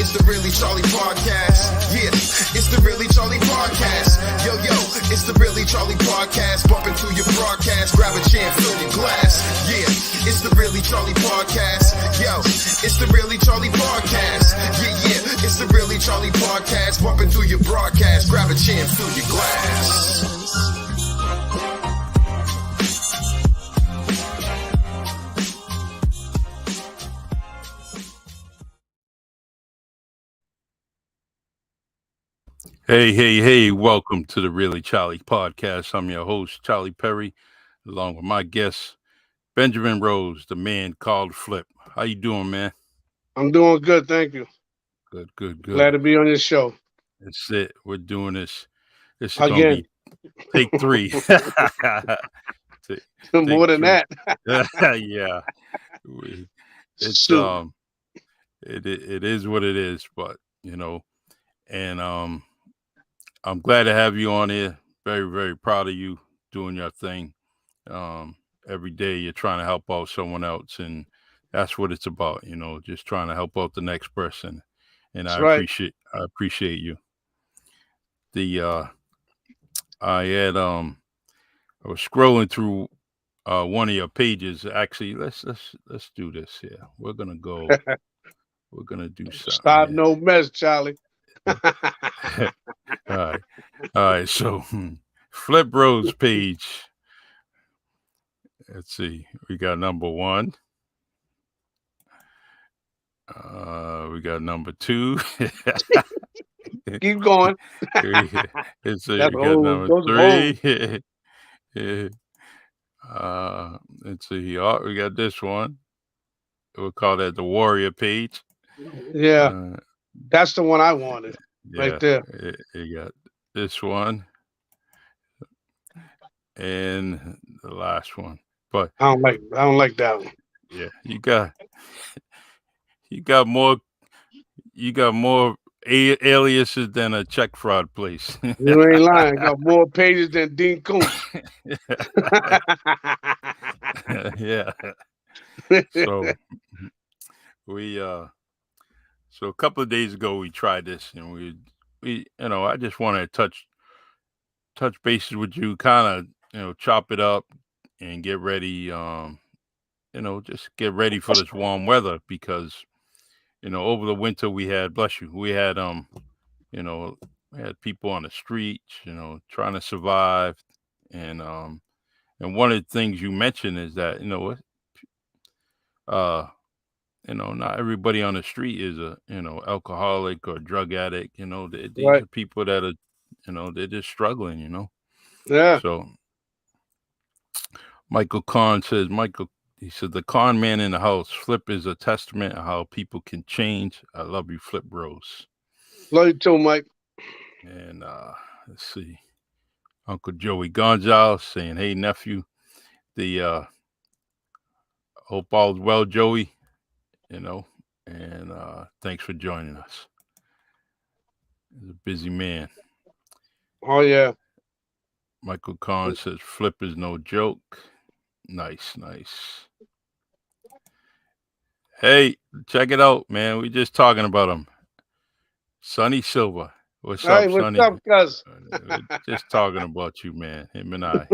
it's the Really Charlie Podcast. Yeah, it's the Really Charlie Podcast. Yo, it's the Really Charlie Podcast. Bumping through your broadcast, grab a chair, fill your glass. Yeah, it's the Really Charlie Podcast. Yo, it's the Really Charlie Podcast. Yeah, it's the Really Charlie Podcast. Bumping through your broadcast, grab a chair, fill your glass. Hey, welcome to the Really Charlie Podcast. I'm your host, Charlie Perry, along with my guest, Benjamin Rose, the man called Flip. How you doing, man? I'm doing good, thank you. Good. Glad to be on this show. That's it. We're doing this. This is Again. going to be take 3. More than that. Yeah. It's Shoot. it is what it is, but and I'm glad to have you on here. Very, very proud of you doing your thing. Every day you're trying to help out someone else, and that's what it's about, just trying to help out the next person. And That's I right. appreciate you. I was scrolling through one of your pages. Actually, let's do this here. We're gonna do something. Stop here. no mess, Charlie. All right. So, Flip Rose page. Let's see. We got number 1. We got number 2. Keep going. Let's see. We That got whole- number those 3. Let's see. Oh, we got this one. We'll call that the Warrior page. Yeah, that's the one I wanted. Right there. You got this one and the last one. But I don't like that one. yeah, you got more aliases than a check fraud place. You ain't lying. Got more pages than Dean Koontz. Yeah. So so a couple of days ago we tried this, and we I just want to touch bases with you, kind of chop it up and get ready, just get ready for this warm weather, because over the winter we had people on the streets, trying to survive, and one of the things you mentioned is that not everybody on the street is a alcoholic or drug addict. These Right. are people that are they're just struggling. Yeah. So Michael Kahn says, he said, the con man in the house. Flip is a testament of how people can change. I love you, Flip Rose. Love you too, Mike. And let's see, Uncle Joey Gonzalez saying, hey nephew, hope all's well, Joey, and thanks for joining us. He's a busy man. Oh yeah. Michael Kahn says Flip is no joke. Nice. Hey, check it out, man. We just talking about him. Sonny Silva. What's up, Sonny? What's up, cuz? Just talking about you, man. Him and I.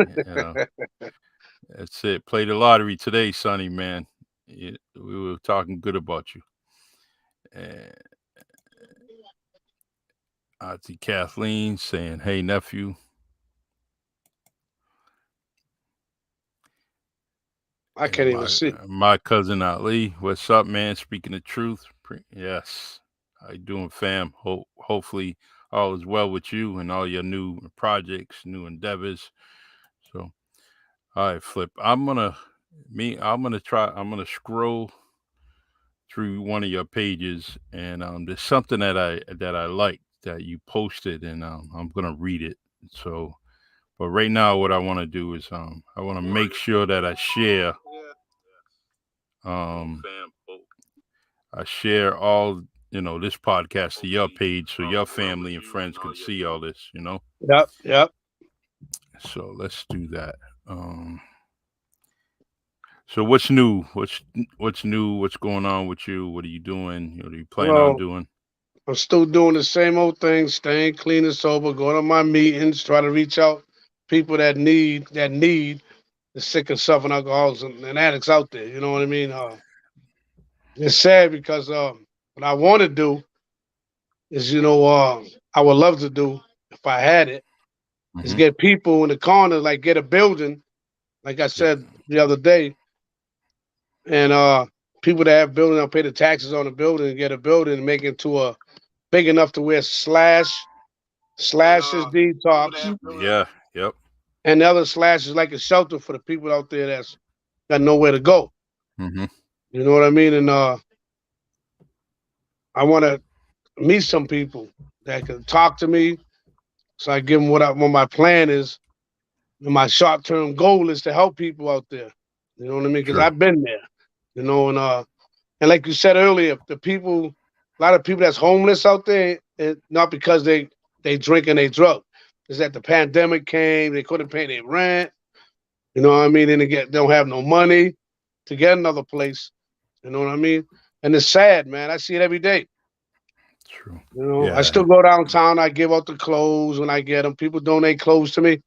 That's it. Play the lottery today, Sonny, man. We were talking good about you. And Auntie Kathleen saying, hey, nephew. I can't even see. My cousin Ali, what's up, man? Speaking the truth. Yes. How you doing, fam? Hopefully all is well with you and all your new projects, new endeavors. So, all right, Flip. I'm gonna scroll through one of your pages, and there's something that I like that you posted, and I'm gonna read it. So, but right now, what I want to do is I want to make sure that I share all this podcast to your page, so your family and friends can see all this. Yep. So let's do that. So what's new? What's new? What's going on with you? What are you doing? What are you planning on doing? I'm still doing the same old thing, staying clean and sober, going to my meetings, try to reach out people that need the sick and suffering alcoholics and addicts out there. You know what I mean? It's sad because what I want to do is, I would love to do if I had it, is get people in the corner, like get a building, like I said the other day, and people that have building, I'll pay the taxes on the building and get a building and make it to a big enough to where slashes detox. Yeah. Yep. And the other slash is like a shelter for the people out there that's got nowhere to go. Mm-hmm. You know what I mean? And I want to meet some people that can talk to me, so I give them what my plan is. And my short-term goal is to help people out there. You know what I mean? Because I've been there. You know, and like you said earlier, a lot of people that's homeless out there, not because they drink and they drug. Is that the pandemic came, they couldn't pay their rent, you know what I mean? And they don't have no money to get another place, you know what I mean? And it's sad, man. I see it every day. True. You know, I still go downtown. I give out the clothes when I get them. People donate clothes to me.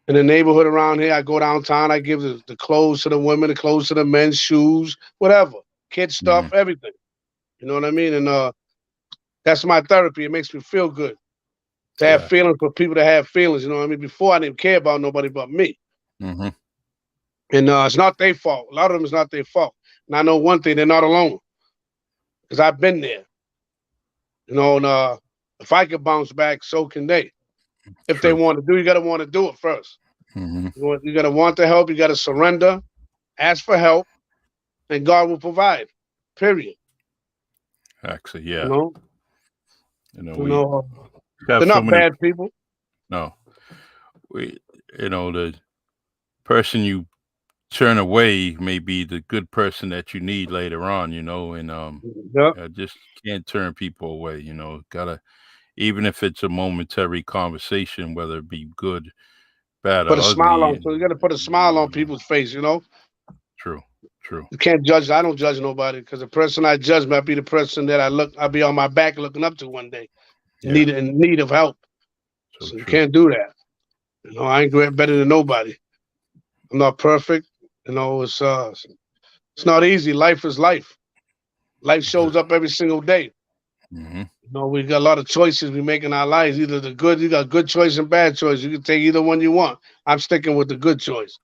In the neighborhood around here, I go downtown. I give the clothes to the women, the clothes to the men, shoes, whatever, kid stuff, everything. You know what I mean? And that's my therapy. It makes me feel good. To have feelings for people that have feelings, you know what I mean? Before, I didn't care about nobody but me. Mm-hmm. And it's not their fault. A lot of them is not their fault. And I know one thing, they're not alone. Because I've been there. You know, and if I could bounce back, so can they. If they want to do, you got to want to do it first. Mm-hmm. You got to want the help. You got to surrender, ask for help, and God will provide, period. Actually, yeah. They're not bad people. No, the person you turn away may be the good person that you need later on, and just can't turn people away. Gotta, even if it's a momentary conversation, whether it be good, bad, put or a ugly. Smile on. So you got to put a smile on people's face. True. You can't judge. I don't judge nobody, because the person I judge might be the person that I'll be on my back looking up to one day, in need of help. So you can't do that. I ain't better than nobody. I'm not perfect. It's not easy. Life is life. Life shows up every single day. Mm-hmm. We got a lot of choices we make in our lives. Either you got good choice and bad choice. You can take either one you want. I'm sticking with the good choice.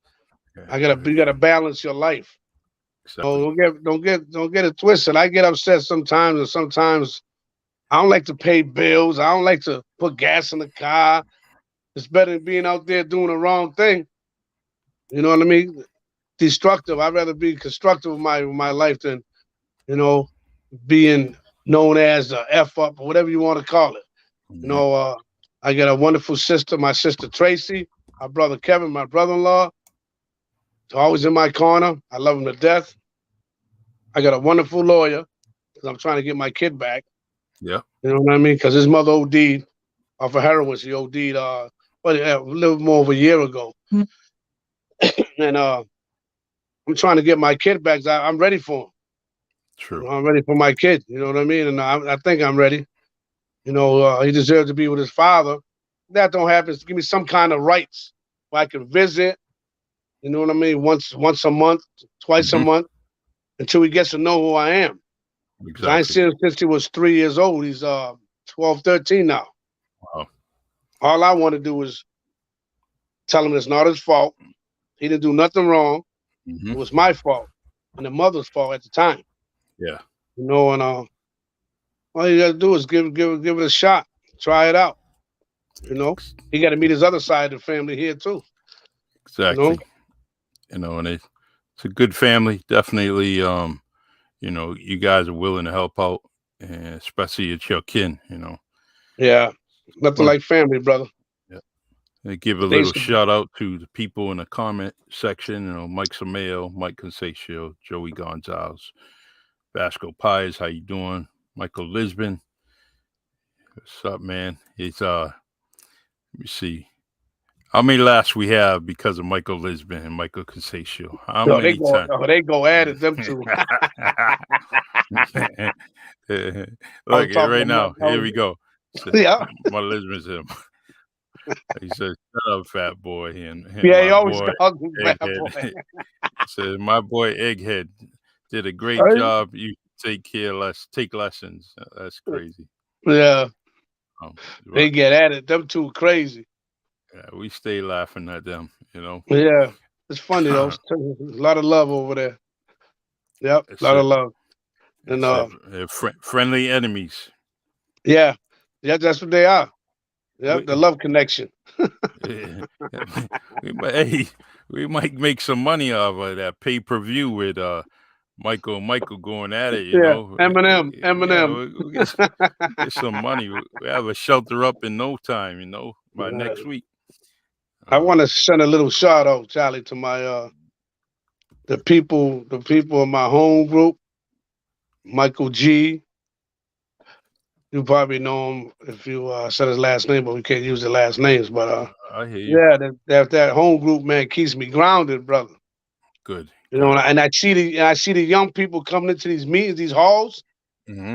You gotta balance your life. Exactly. Don't get it twisted. I get upset sometimes, and sometimes I don't like to pay bills. I don't like to put gas in the car. It's better than being out there doing the wrong thing. You know what I mean? Destructive. I'd rather be constructive with my life than, being known as a F up or whatever you want to call it. Mm-hmm. I got a wonderful sister, my sister Tracy, my brother Kevin, my brother-in-law. He's always in my corner. I love him to death. I got a wonderful lawyer, because I'm trying to get my kid back. Yeah. You know what I mean? Because his mother OD'd off of heroin. She OD'd a little more of a year ago. Mm-hmm. And I'm trying to get my kid back. I'm ready for him. True. I'm ready for my kid. You know what I mean? And I think I'm ready. He deserves to be with his father. That don't happen. Give me some kind of rights where I can visit. You know what I mean? Once a month, twice a month, until he gets to know who I am. Exactly. I ain't seen him since he was 3 years old. He's 12, 13 now. Wow. All I want to do is tell him it's not his fault. He didn't do nothing wrong. Mm-hmm. It was my fault and the mother's fault at the time. Yeah. And all you gotta do is give it a shot. Try it out. He got to meet his other side of the family here too. Exactly. And it's a good family. Definitely. You guys are willing to help out, and especially it's your kin. Yeah. Nothing like family, brother. Yeah. And give a little shout out to the people in the comment section. Mike Samayo, Mike Consaccio, Joey Gonzalez, Vasco Pies. How you doing? Michael Lisbon. What's up, man? It's let me see. How many laughs we have because of Michael Lisbon and Michael Consaccio? How many times? They go at it, them two. I was Look, talking right to my, now, here we go. So, yeah, my listeners, he says, "Shut up, fat boy," and yeah. He my always boy calls me bad boy. Egghead says, "My boy Egghead did a great Right? job. You take lessons." That's crazy. Yeah, they But get at it. Them two crazy. we stay laughing at them. You know, Yeah, it's funny though. A lot of love over there. Yep, a it's lot a, of love. And it's a, friendly enemies. yeah, yeah, that's what they are. Yep, the We, love connection. hey, we might make some money off of that pay-per-view with Michael going at it. You Yeah, know, Eminem, yeah, Eminem. we get some money. We have a shelter up in no time. You know, by next week. I want to Um, send a little shout out, Charlie, to my the people in my home group. Michael G. You probably know him if you said his last name, but we can't use the last names. But I hear you. yeah, that home group, man, keeps me grounded, brother. Good, You know, good. and I see the young people coming into these meetings, these halls, Hmm.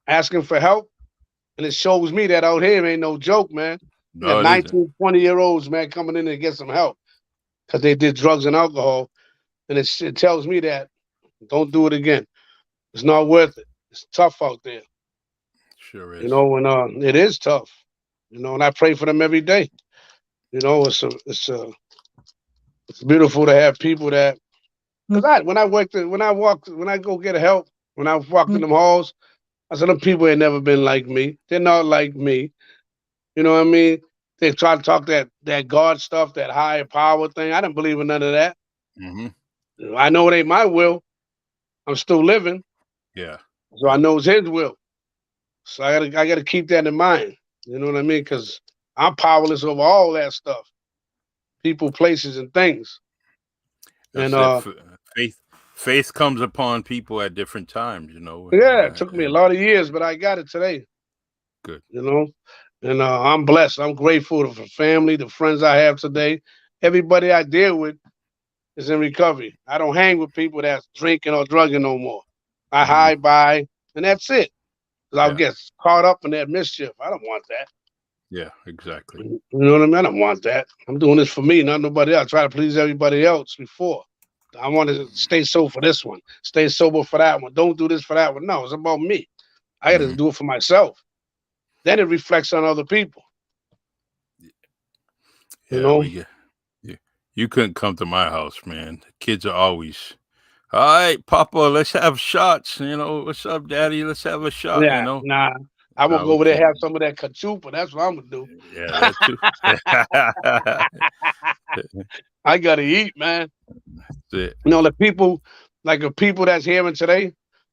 asking for help, and it shows me that out here ain't no joke, man. You got No, it isn't. 19, 20-year-olds, man, coming in to get some help because they did drugs and alcohol, and it tells me that don't do it again. It's not worth it. It's tough out there, Sure you is. know, and it is tough, you know, and I pray for them every day. You know, it's beautiful to have people that because when I go get help, when I walked in them halls, I said them people ain't never been like me. They're not like me. You know what I mean? They try to talk that God stuff, that higher power thing. I didn't believe in none of that. Hmm. I know it ain't my will. I'm still living, Yeah. so I Yep. know it's His will. So I gotta keep that in mind. You know what I mean? Because I'm powerless over all that stuff, people, places, and things. And That's it. Faith, faith comes upon people at different times. You know, yeah, it took me a and lot of years, but I got it today. good. You know, and I'm blessed. I'm grateful for family, the friends I have today. Everybody I deal with is in recovery. I don't hang with people that's drinking or drugging no more. I Hmm. hide by, and that's it. 'Cause I'll Yeah. get caught up in that mischief. I don't want that. Yeah. Exactly. You know what I mean? I don't want that. I'm doing this for me, not nobody else. I try to please everybody else before. I want to stay sober for this one, stay sober for that one. Don't do this for that one. No, it's about me. I got to Hmm. do it for myself. Then it reflects on other people. You Yeah. know? We get. You couldn't come to my house, man. The kids are always, all right, Papa, let's have shots. You know, what's up, Daddy? Let's have a shot. You Yeah, know, nah. I'm gonna no, go we over there and can't. have some of that cachupa. That's what I'm gonna do. Yeah, that too. I gotta eat, man. That's it. You know, the people that's hearing today,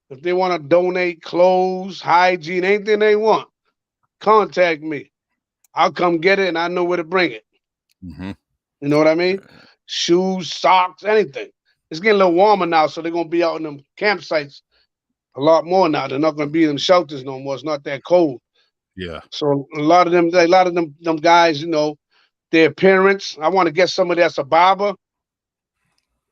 if they want to donate clothes, hygiene, anything they want, contact me. I'll come get it and I know where to bring it. Hmm. You know what I mean? Shoes, socks, anything. It's getting a little warmer now, so they're gonna be out in them campsites a lot more now. They're not gonna be in them shelters no more. It's not that cold. Yeah. So a lot of them guys, you know, their parents. I want to get somebody that's a barber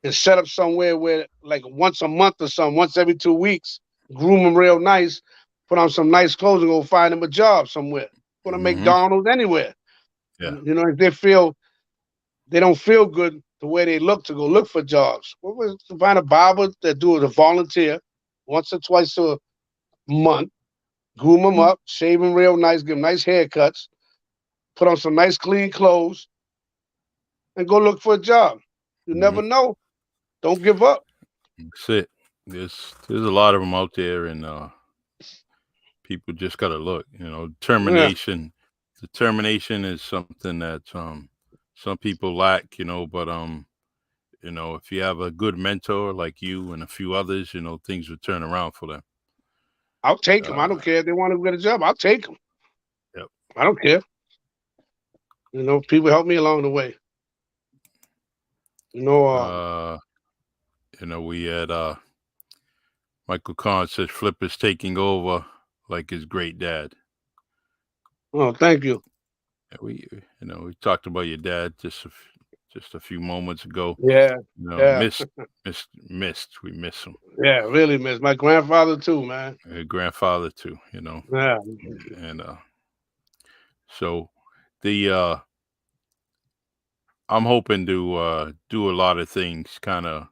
and set up somewhere where like once a month or something, once every 2 weeks, groom them real nice, put on some nice clothes and go find them a job somewhere. Go to Hmm. McDonald's, anywhere. Yeah. You know, if they don't feel good the way they look to go look for jobs. What was to find a barber that do it a volunteer once or twice a month, groom them up, shave them real nice, give them nice haircuts, put on some nice clean clothes, and go look for a job. You Hmm. never know. Don't give up. That's it. There's a lot of them out there, and people just gotta look. You know, Yeah. determination. Determination is something that some people lack. You know, but if you have a good mentor like you and a few others, things will turn around for them. I'll take them. I Uh, don't care if they want to get a job. I'll take them. yep. I don't care. You know, people help me along the way. You know, Uh, we had Michael Kahn says Flip is taking over like his great dad. oh, thank you. We talked about your dad just a few moments ago. Yeah, You know, yeah, missed. We miss him. yeah. Really miss my grandfather too, man. Grandfather too. You know, Yeah, and so the I'm hoping to do a lot of things kind of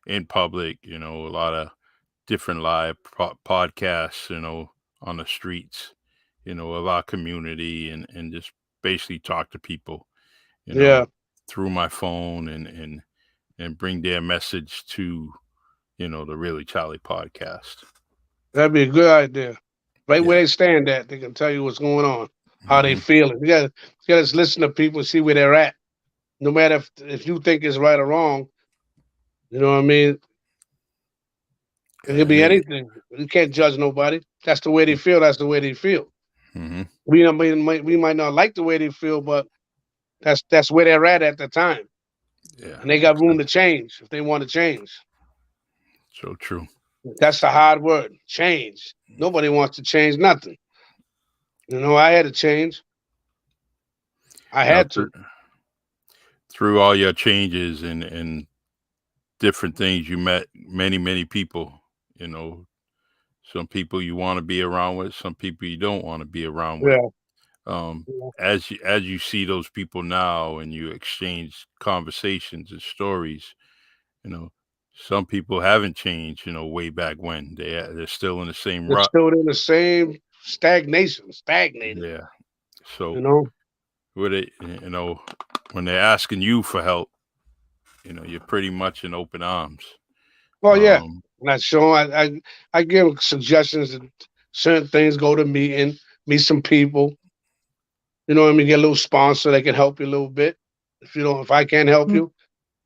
in public. You know, a lot of different live podcasts. You know, on the streets. You know, of our community, and just basically talk to people. You yeah. know, through my phone, and bring their message to, you know, the Really Charlie podcast. That'd be a good idea. Right where Yeah. they stand at, they can tell you what's going on, how they Hmm. feeling. You gotta just listen to people and see where they're at. No matter if you think it's right or wrong, you know what I mean? It could And be anything. You can't judge nobody. That's the way they feel. That's the way they feel. hmm We might not like the way they feel, but that's where they're at the time, Yeah. and they got room to change if they want to change. So true. That's the hard word. Change. Nobody wants to change nothing. You know, I had to change. I Now, had to. through all your changes and different things, you met many people. You know, some people you want to be around with, some people you don't want to be around with. Yeah. Um, Yeah. as you see those people now, and you exchange conversations and stories, you know, some people haven't changed. You know, way back when they're still in the same It's rut. still in the same stagnation, stagnated. Yeah. You So know. with it, you know, when they're asking you for help, you know, you're pretty much in open arms. Well, yeah. Um, Not sure. I give suggestions and certain things. Go to meeting, meet some people. You know what I mean? Get a little sponsor that can help you a little bit. If I can't help you,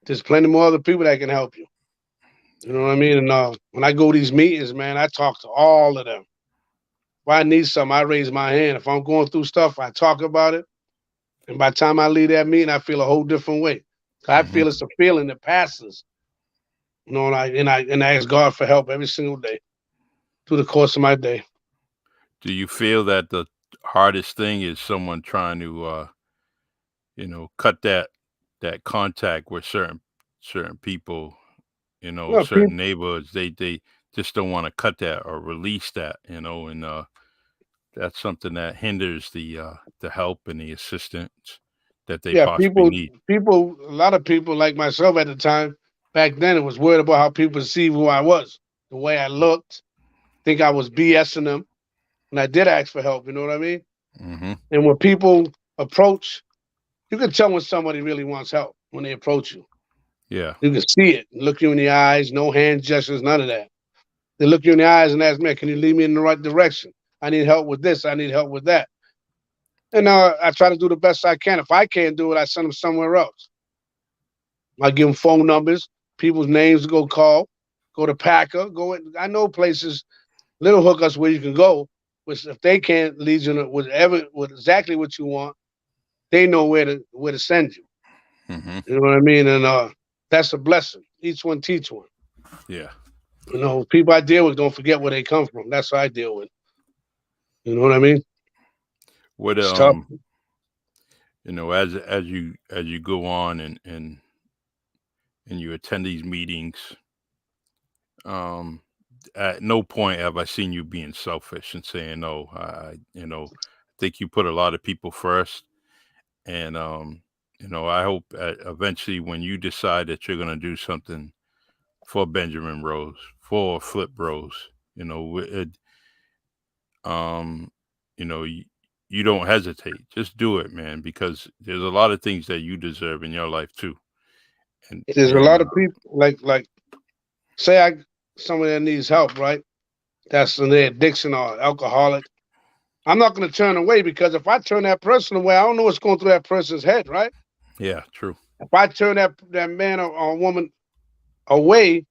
there's plenty more other people that can help you. You know what I mean? And when I go to these meetings, man, I talk to all of them. If I need something, I raise my hand. If I'm going through stuff, I talk about it. And by the time I leave that meeting, I feel a whole different way. I mhm. feel it's a feeling that passes. You know, and I ask God for help every single day through the course of my day. Do you feel that the hardest thing is someone trying to, you know, cut that contact with certain people, you know, Well, people, certain neighborhoods? They just don't want to cut that or release that, you know, and that's something that hinders the help and the assistance that they yeah, possibly need. a lot of people like myself at the time back then, it was worried about how people perceive who I was, the way I looked, think I was BSing them, and I did ask for help. You know what I mean? Hmm. And when people approach, you can tell when somebody really wants help when they approach you. Yeah. You can see it, look you in the eyes, no hand gestures, none of that. They look you in the eyes and ask, man, can you lead me in the right direction? I need help with this. I need help with that. And I try to do the best I can. If I can't do it, I send them somewhere else. I give them phone numbers, people's names to go call, go to Packer, go in. I know places, little hookups where you can go, which if they can't lead you with exactly what you want, they know where to send you. Hmm. You know what I mean? And that's a blessing. Each one teach one. Yeah. You know, people I deal with don't forget where they come from. That's what I deal with. You know what I mean? What It's tough. you know, as you go on and you attend these meetings, um, at no point have I seen you being selfish and saying no. You know, I think you put a lot of people first, and you know, I hope eventually when you decide that you're going to do something for Benjamin Rose, for Flip Rose, you know, um, you know, you don't hesitate. Just do it, man, because there's a lot of things that you deserve in your life too. And There's a lot of people like say somebody that needs help, right? That's in their addiction or alcoholic. I'm not going to turn away because if I turn that person away, I don't know what's going through that person's head, right? yeah, true. If I turn that man or woman away,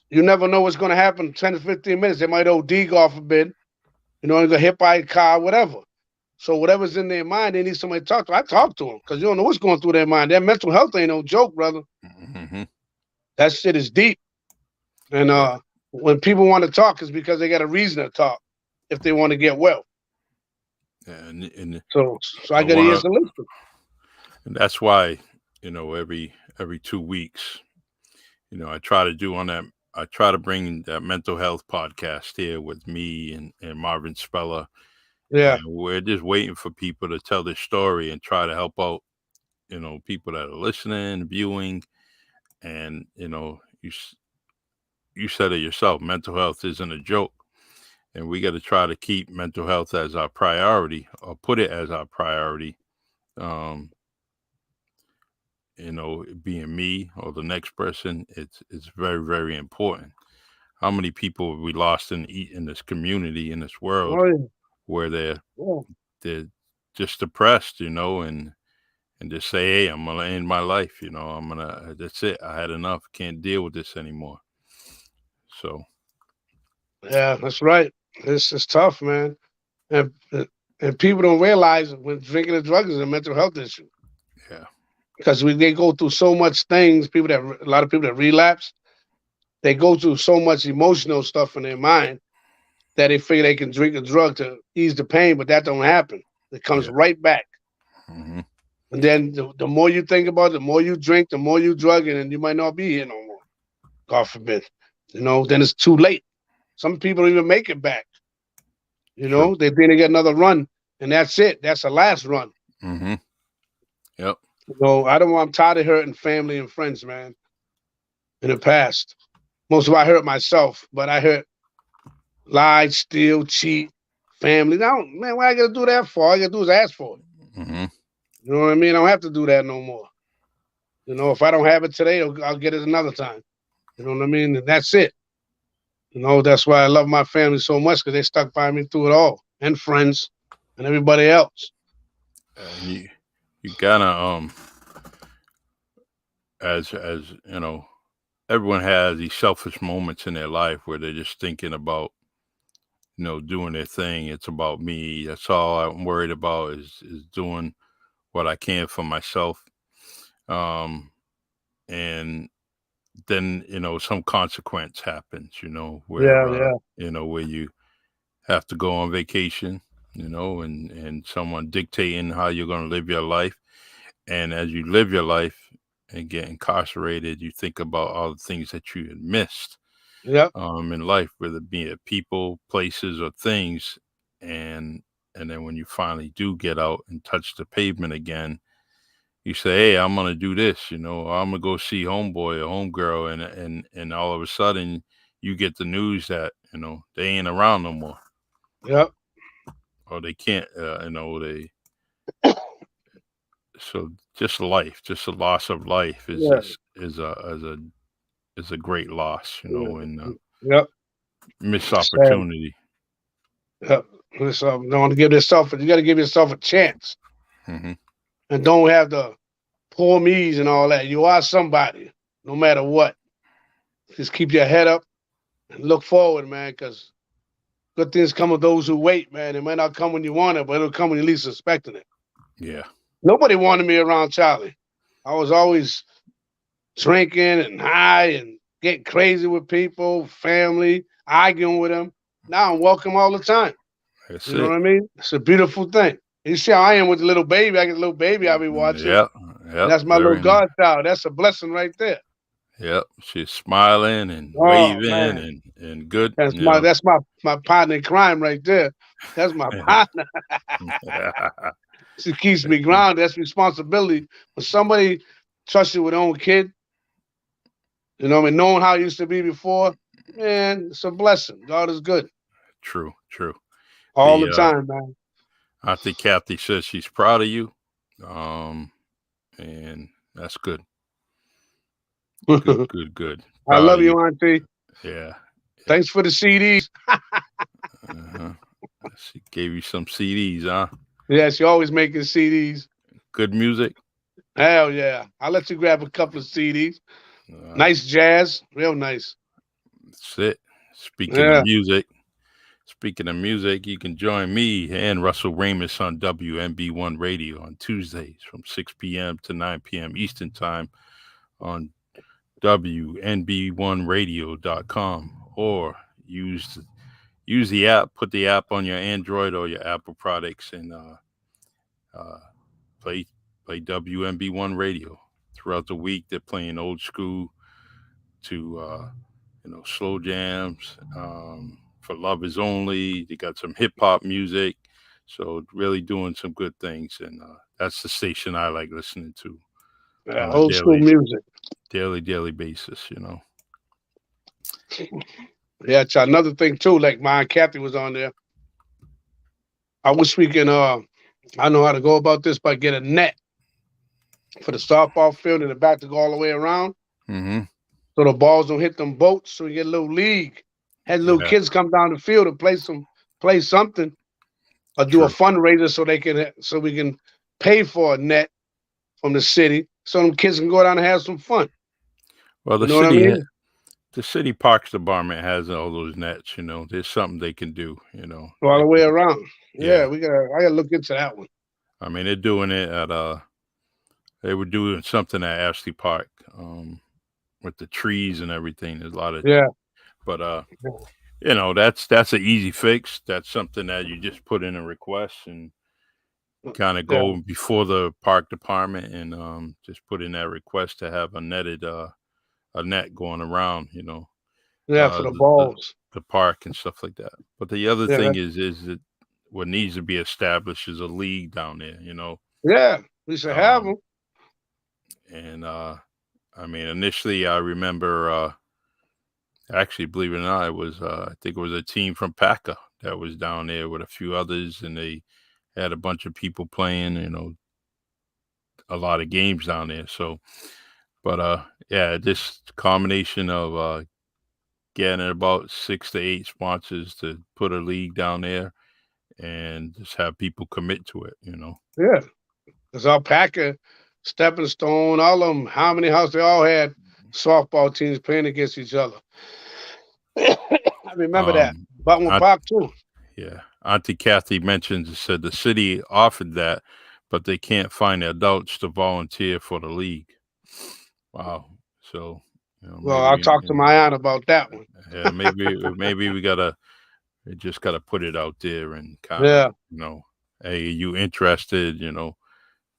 you never know what's going to happen. 10 to 15 minutes, they might OD, God forbid. You know, get hit by a car, whatever. So whatever's in their mind, they need somebody to talk to. I talk to them because you don't know what's going through their mind. Their mental health ain't no joke, brother. Hmm. That shit is deep. And Yeah, when people want to talk, it's because they got a reason to talk if they want to get well. and So I I got ears want to listen. and that's why every 2 weeks. I try to do on that. I try to bring that mental health podcast here with me and Marvin Speller, Yeah, and we're just waiting for people to tell their story and try to help out, people that are listening, viewing, and you said it yourself. Mental health isn't a joke, and we got to try to keep mental health as our priority, or put it as our priority. Um, being me or the next person, it's very, very important. How many people have we lost in this community, in this world, oh yeah, where yeah. they're just depressed, and just say, hey, I'm gonna end my life, that's it. I had enough. Can't deal with this anymore. So Yeah, that's right. It's tough, man, and and people don't realize when drinking and drugs is a mental health issue yeah. because they go through so much things. A lot of people that relapse, they go through so much emotional stuff in their mind that they figure they can drink a drug to ease the pain, but that don't happen. It comes Yeah. right back. Hmm. And then the more you think about it, the more you drink, the more you drug, and then you might not be here no more. God forbid. Then it's too late. Some people don't even make it back. True. They think they get another run, and that's it. That's the last run. Hmm. Yep. I'm tired of hurting family and friends, man. In the past, most of I hurt myself, but I hurt, lie, steal, cheat, family. Now, man, what I gotta do that for? All I gotta do is ask for it. Hmm. You know what I mean? I don't have to do that no more. If I don't have it today, I'll get it another time. You know what I mean? And that's it. That's why I love my family so much because they stuck by me through it all, and friends, and everybody else. And you gotta as everyone has these selfish moments in their life where they're just thinking about doing their thing. It's about me. That's all I'm worried about is doing what I can for myself. Um, and then some consequence happens. Yeah, yeah, Where you have to go on vacation. And someone dictating how you're going to live your life. And as you live your life and get incarcerated, you think about all the things that you had missed yep, in life, whether it be people, places, or things. And then when you finally do get out and touch the pavement again, you say, "Hey, I'm gonna do this," or I'm gonna go see homeboy or homegirl, and all of a sudden you get the news that they ain't around no more, yep, or they can't, they. So just life, just the loss of life yeah, is a great loss, yeah, and yep. missed Sad. opportunity. Yep. So don't give yourself. You got to give yourself a chance, Hmm. and don't have the poor me's and all that. You are somebody, no matter what. Just keep your head up and look forward, man. Because good things come of those who wait, man. It might not come when you want it, but it'll come when you least expecting it. Yeah. Nobody wanted me around Charlie. I was always drinking and high and getting crazy with people, family, arguing with them. Now I'm welcome all the time. That's You know what it. I mean? It's a beautiful thing. You see how I am with the little baby. I get a little baby I'll be watching. Yeah. And Yep. that's my little Very nice. godchild. That's a blessing right there. Yep. She's smiling and Oh waving man. and good. That's my partner in crime right there. That's my partner. She keeps me grounded. That's responsibility. When somebody trusts you with their own kid, knowing how it used to be before, man, it's a blessing. God is good True. True. all the The time, man. I think Kathy says she's proud of you. Um, and that's good. Good. Good. Good. I Proud love of you. you, Auntie. Yeah. Thanks for the CDs. Uh-huh. She gave you some CDs, huh? Yeah, she always making CDs. Good music. Hell yeah. I'll let you grab a couple of CDs. Uh, Nice jazz. Real nice. that's it. Speaking of Yeah. music, you can join me and Russell Ramus on WNB1 Radio on Tuesdays from 6 p.m. to 9 p.m. Eastern Time on WNB1Radio.com, or use the app. Put the app on your Android or your Apple products and play WNB1 Radio. throughout the week. They're playing old school to slow jams, for lovers only. They got some hip hop music, so really doing some good things, and that's the station I like listening to Yeah, on a old school music. daily basis. Yeah, it's another thing too. Like my Aunt Kathy was on there. I wish we can. I know how to go about this, but get a net for the softball field in the back to go all the way around, Mm-hmm. so the balls don't hit them boats. So we get a little league. Had little Yeah. kids come down the field and play something, or do a True. fundraiser so we can pay for a net from the city, so them kids can go down and have some fun. Well, You know what I mean? the city parks department has all those nets. There's something they can do. All They the way can- around. Yeah. Yeah, I gotta look into that one. I mean, they're doing it at they were doing something at Ashley Park, with the trees and everything. There's a lot of, Yeah, but that's an easy fix. That's something that you just put in a request and kind of yeah, go before the park department and just put in that request to have a net going around, yeah, for the the balls. park and stuff like that. But the other Yeah, thing is that what needs to be established is a league down there, yeah, we should have Um, them. and I mean, initially I remember, actually, believe it or not, it was I think it was a team from Paca that was down there with a few others, and they had a bunch of people playing, a lot of games down there. So, but yeah, this combination of getting about 6 to 8 sponsors to put a league down there and just have people commit to it. Yeah, because Alpaca, Stepping Stone, all of them, how many houses they all had softball teams playing against each other. I remember that. Um, Button I, Park too. yeah, Auntie Kathy said the city offered that, but they can't find adults to volunteer for the league. Wow. So, Well, I'll talk to my aunt about that one. yeah, maybe we just gotta put it out there and kind Yeah, of, hey, you interested,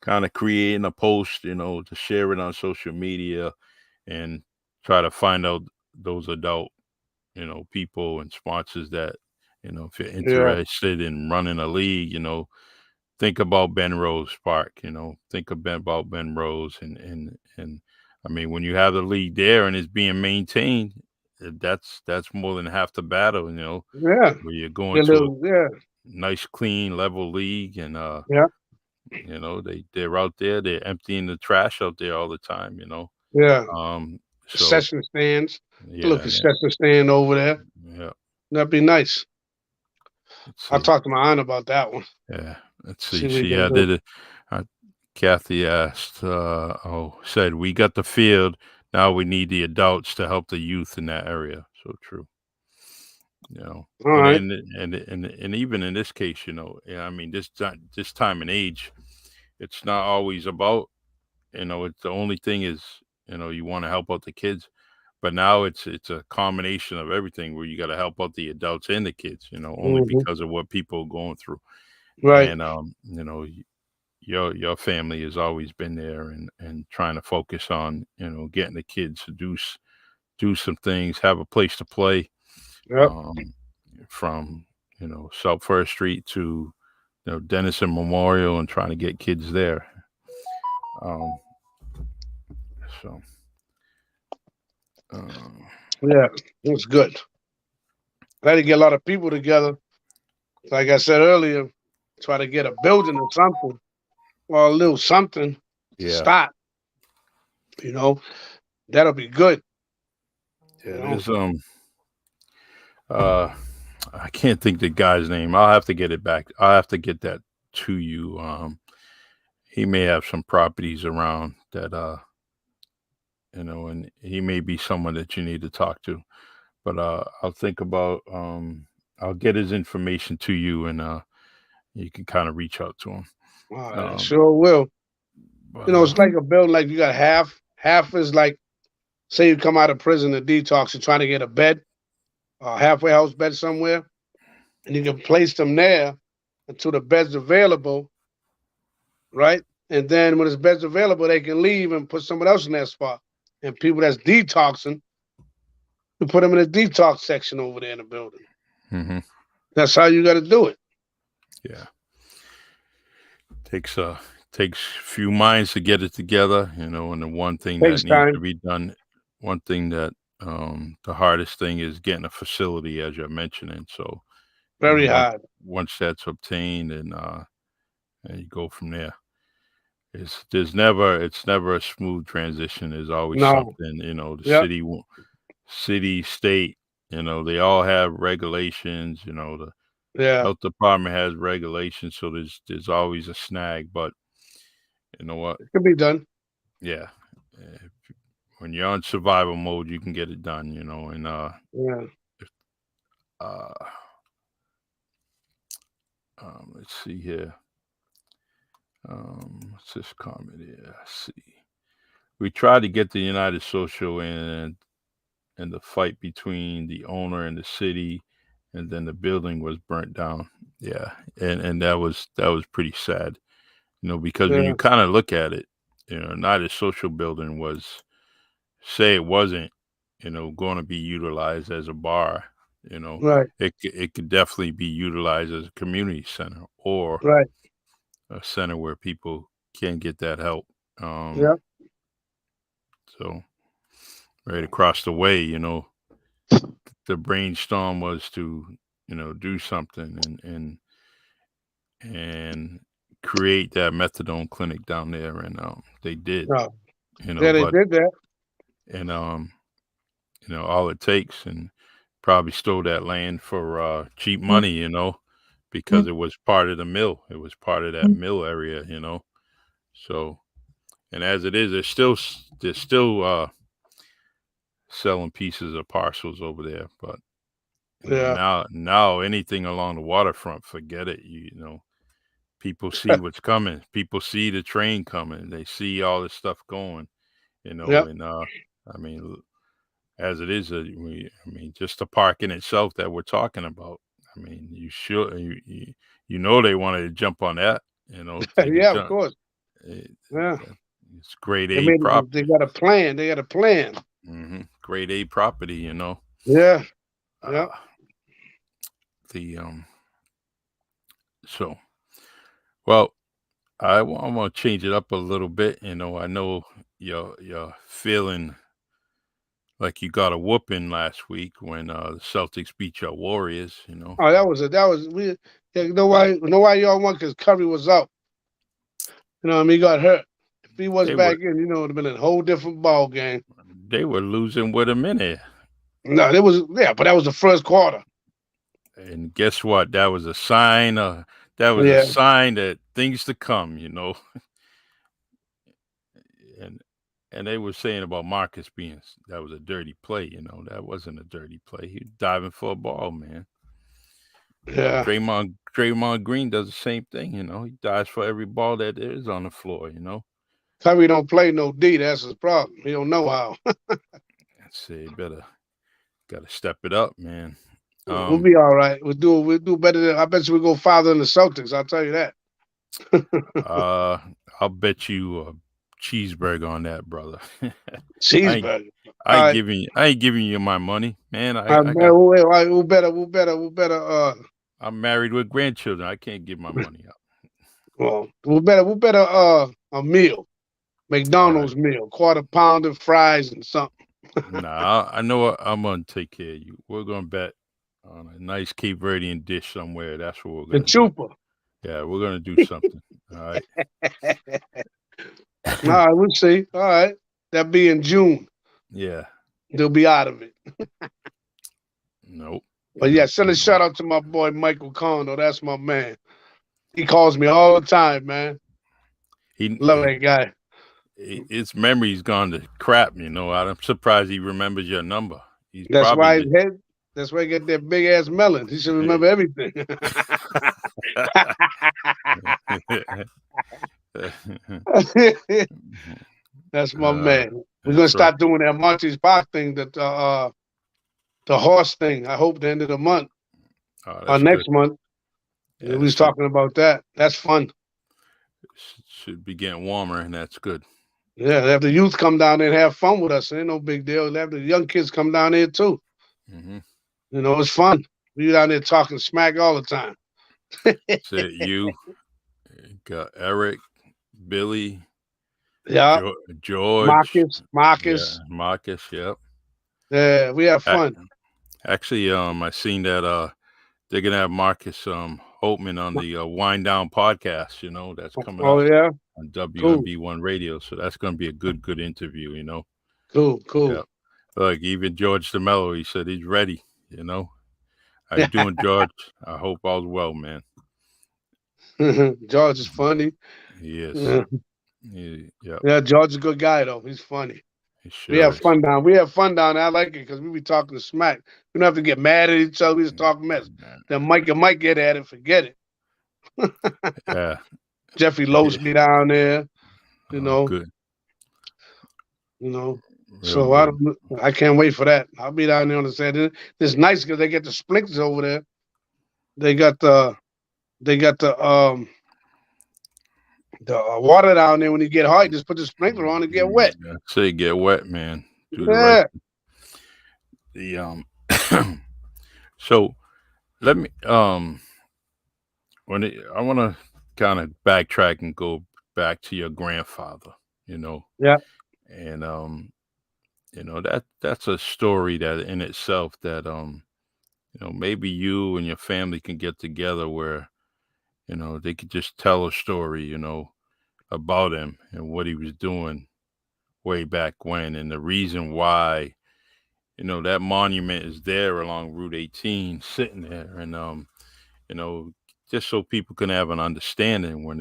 kind of creating a post, to share it on social media and try to find out those adult, people and sponsors that, if you're yeah, interested in running a league, think about Ben Rose Park, think about Ben Rose and I mean, when you have the league there and it's being maintained, that's more than half the battle, yeah. where you're going Get a to a little, yeah, nice, clean, level league, and yeah, they're out there, they're emptying the trash out there all the time, yeah. so Concession stands. Little yeah, concession stand over there. yeah. That'd be nice. Let's I'll see. talk to my aunt about that one. Yeah, let's See see. what we She can do. did it. Kathy asked, said we got the field. Now we need the adults to help the youth in that area. So true. All right. And even in this case, yeah, I mean, this time and age, it's not always about, it's the only thing is, you want to help out the kids, but now it's a combination of everything where you got to help out the adults and the kids, only Mhm. because of what people are going through. Right. And your family has always been there and trying to focus on, getting the kids to do some things, have a place to play, Yep. from South First Street to Dennison Memorial, and trying to get kids there. Um, so Yeah. It was good. I had to get a lot of people together. Like I said earlier, try to get a building or something, or a little something to yeah, start. That'll be good. yeah. You know? There's I can't think the guy's name. I'll have to get it back. I'll have to get that to you. He may have some properties around that and he may be someone that you need to talk to. But I'll think about I'll get his information to you, and you can kind of reach out to him. I Um, sure will. but, It's like a building, like you got half is like, say you come out of prison to detox, you're trying to get a bed, a halfway house bed somewhere, and you can place them there until the bed's available, right? and then when it's beds available, they can leave and put someone else in that spot. And people that's detoxing, we put them in a detox section over there in the building. Mm-hmm. That's how you got to do it. Yeah. Takes a few minds to get it together, and the one thing that Takes needs time. to be done, one thing that the hardest thing is getting a facility, as you're mentioning. So Very once, hard. once that's obtained, and you go from there. It's never a smooth transition. There's always No. something, the Yep. city, state, they all have regulations, the Yeah. health department has regulations, so there's always a snag. But you know what? It can be done. Yeah. When you're on survival mode, you can get it done, and Yeah. let's see here. What's this comment here? Let's see. We tried to get the United Social in the fight between the owner and the city, and then the building was burnt down. Yeah, and that was pretty sad, because when Yeah. you kind of look at it, United Social building was, say it wasn't, going to be utilized as a bar. Right. It could definitely be utilized as a community center or Right. a center where people can get that help. Yep. So right across the way, the brainstorm was to, do something and create that methadone clinic down there, and they did. No. Yeah, they did that. And all it takes, and probably stole that land for cheap money, because it was part of the mill. It was part of that mill area, So, and as it is, there's still selling pieces of parcels over there, but Yeah. now anything along the waterfront, forget it. People see what's coming. People see the train coming. They see all this stuff going, Yep. and I mean, as it is, just the park in itself that we're talking about. I mean, they wanted to jump on that, Yeah, of course. Yeah. It's grade A property. They got a plan. They got a plan. Mm-hmm. Grade A property, Yeah. Yeah. So, well, I want to change it up a little bit. I know you're feeling like you got a whooping last week when the Celtics beat your Warriors. Oh, we. Yeah, you know why y'all won? Because Curry was out. He got hurt. If he was back in, it would have been a whole different ball game. They were losing with him in there. No, but that was the first quarter. And guess what? That was a sign. A sign that things to come. And they were saying about Marcus that was a dirty play. That wasn't a dirty play. He was diving for a ball, man. Yeah. Draymond Green does the same thing. He dives for every ball that there is on the floor. Curry don't play no D. That's his problem. He don't know how. Say got to step it up, man. We'll be all right. We'll do better. I bet you we'll go farther than the Celtics. I'll tell you that. I'll bet you a cheeseburger on that, brother. Cheeseburger. I ain't giving you my money, man. We'll better. I'm married with grandchildren. I can't give my money up. Well, we'll better a meal, McDonald's meal, quarter pounder, fries, and something. Nah, I know what, I'm gonna take care of you. We're gonna bet on a nice Cape Verdean dish somewhere. That's what we're gonna do. The chupa. Yeah, we're gonna do something. All right. All right, we'll see. All right. That'll be in June. Yeah. They'll be out of it. Nope. But yeah, send a shout out to my boy Michael Kondo. That's my man. He calls me all the time, man. Love that guy. His memory's gone to crap, I'm surprised he remembers your number. That's why he get that big ass melon. He should remember everything. That's my man. We're gonna start doing that Monty's Park thing, that the horse thing. I hope the end of the month. Next month. Yeah, we was talking about that. That's fun. should be getting warmer, and that's good. Yeah, have the youth come down there and have fun with us. Ain't no big deal. Have the young kids come down there too. Mm-hmm. You know, it's fun. We down there talking smack all the time. So you got Eric, Billy, Yeah, George, Marcus, yeah, Marcus, yep. Yeah, we have fun. Actually, I seen that they're gonna have Marcus Holtman on the Wind Down podcast. You know, that's coming Oh up yeah, on WMB1 Radio. So that's gonna be a good interview. You know, cool. yeah. Like even George DeMello, he said he's ready. You know, how you doing, George? I hope all's well, man. George is funny. He is. Yeah, George is a good guy though. He's funny. Sure we have fun down. We have fun down there. I like it because we be talking smack. We don't have to get mad at each other. We just talk mess. Then Mike and Mike get at it, forget it. Yeah. Jeffrey Lowe's be down there. You know. Good. You know. So I can't wait for that. I'll be down there on the Saturday. It's nice because they get the sprinklers over there. They got the water down there. When you get hot, you just put the sprinkler on and get wet. So you get wet, man. Yeah. So let me I want to kind of backtrack and go back to your grandfather, you know. Yeah. And you know, that's a story that in itself that you know, maybe you and your family can get together where, you know, they could just tell a story, you know, about him and what he was doing way back when, and the reason why, you know, that monument is there along Route 18 sitting there. And you know, just so people can have an understanding when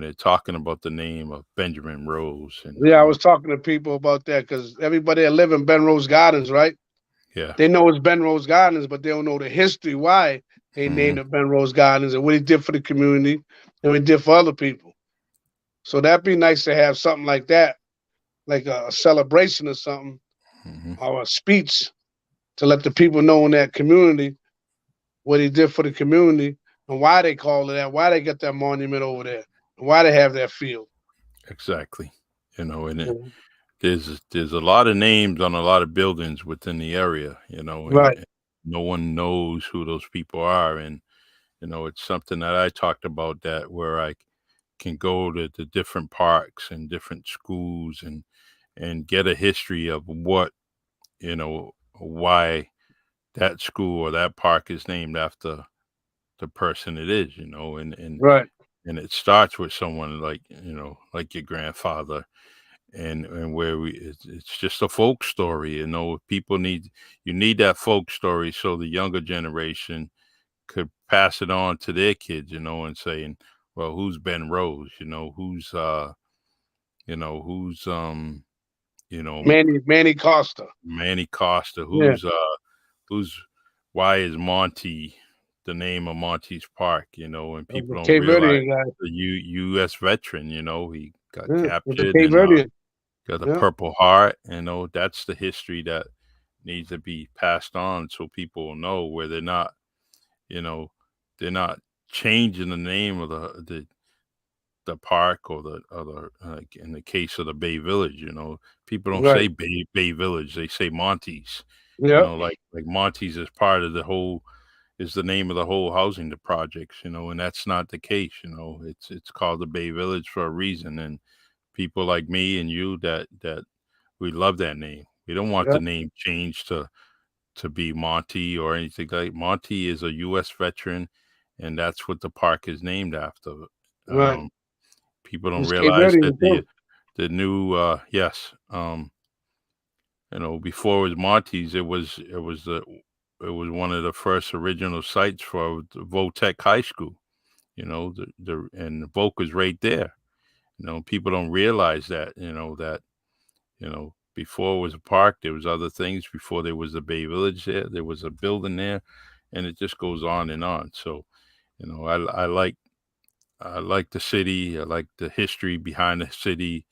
they're talking about the name of Benjamin Rose. And yeah, I was talking to people about that because everybody that live in Benrose Gardens, right? Yeah, they know it's Benrose Gardens, but they don't know the history why they named it Benrose Gardens and what he did for the community and what he did for other people. So that'd be nice to have something like that, like a celebration or something, or a speech to let the people know in that community what he did for the community and why they call it that, why they get that monument over there, and why they have that field. Exactly. You know, and there's a lot of names on a lot of buildings within the area, you know, and right. No one knows who those people are. And, you know, it's something that I talked about, that where I can go to the different parks and different schools and get a history of what, you know, why that school or that park is named after the person it is, you know, and right. And it starts with someone like, you know, like your grandfather, and where it's just a folk story, you know. People need that folk story so the younger generation could pass it on to their kids, you know, and saying, well, who's Ben Rose, you know, who's you know, Manny Costa, who's why is Monty the name of Monty's Park, you know, and people don't Cape realize guy. the U.S. veteran, you know, he got captured and got a Purple Heart, you know. That's the history that needs to be passed on so people will know, where they're not, you know, they're not changing the name of the park or the other, in the case of the Bay Village, you know, people don't say Bay Village, they say Monty's. You know, like Monty's is part of the whole, is the name of the whole housing, the projects, you know, and that's not the case, you know. It's called the Bay Village for a reason, and people like me and you that we love that name. We don't want the name changed to be Monty or anything like. Monty is a U.S. veteran, and that's what the park is named after. People don't realize that the new you know, before it was Monty's, it was one of the first original sites for Votech High School. You know, and the Voc was right there. You know, people don't realize that. You know, before it was a park, there was other things. Before there was a Bay Village there was a building there, and it just goes on and on. So, you know, I like the city. I like the history behind the city